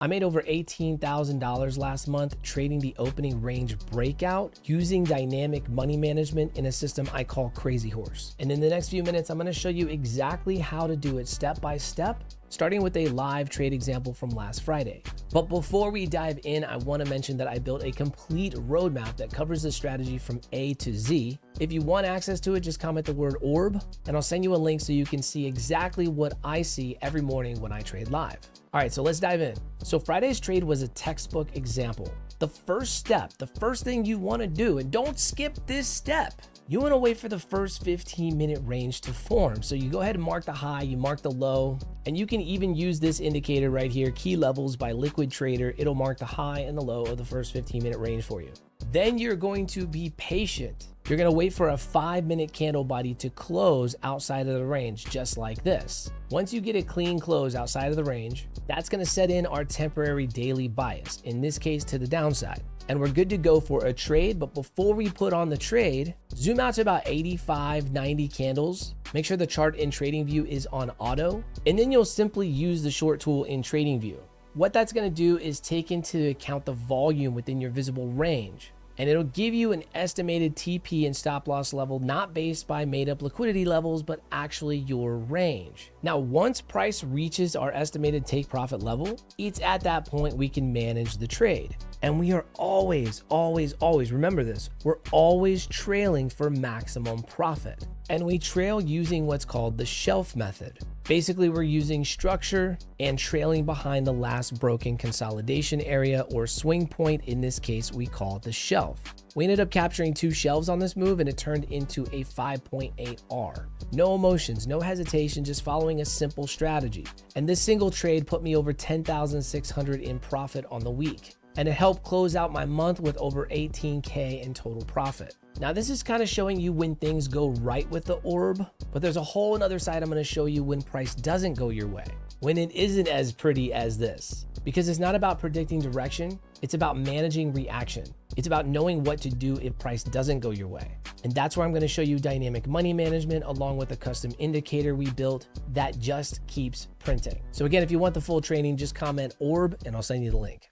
I made over $18,000 last month trading the opening range breakout using dynamic money management in a system I call Crazy Horse. And in the next few minutes, I'm going to show you exactly how to do it step by step, starting with a live trade example from last Friday. But before we dive in, I want to mention that I built a complete roadmap that covers the strategy from A to Z. If you want access to it, just comment the word ORB and I'll send you a link so you can see exactly what I see every morning when I trade live. All right, so let's dive in. So Friday's trade was a textbook example. The first step, the first thing you want to do, and don't skip this step, you want to wait for the first 15-minute range to form. So you go ahead and mark the high, you mark the low, and you can even use this indicator right here, key levels by Liquid Trader. It'll mark the high and the low of the first 15-minute range for you. Then you're going to be patient. You're going to wait for a 5-minute candle body to close outside of the range, just like this. Once you get a clean close outside of the range, that's going to set in our temporary daily bias, in this case to the downside. And we're good to go for a trade. But before we put on the trade, zoom out to about 85, 90 candles. Make sure the chart in TradingView is on auto, and then you'll simply use the short tool in TradingView. What that's going to do is take into account the volume within your visible range, and it'll give you an estimated TP and stop loss level, not based by made up liquidity levels, but actually your range. Now, once price reaches our estimated take profit level, it's at that point we can manage the trade. And we are always, remember this, we're always trailing for maximum profit. And we trail using what's called the shelf method. Basically, we're using structure and trailing behind the last broken consolidation area or swing point. In this case, we call it the shelf. We ended up capturing 2 shelves on this move and it turned into a 5.8R. No emotions, no hesitation, just following a simple strategy. And this single trade put me over 10,600 in profit on the week. And it helped close out my month with over 18K in total profit. Now, this is kind of showing you when things go right with the orb, but there's a whole another side I'm going to show you when price doesn't go your way, when it isn't as pretty as this. Because it's not about predicting direction, it's about managing reaction. It's about knowing what to do if price doesn't go your way. And that's where I'm going to show you dynamic money management along with a custom indicator we built that just keeps printing. So again, if you want the full training, just comment ORB and I'll send you the link.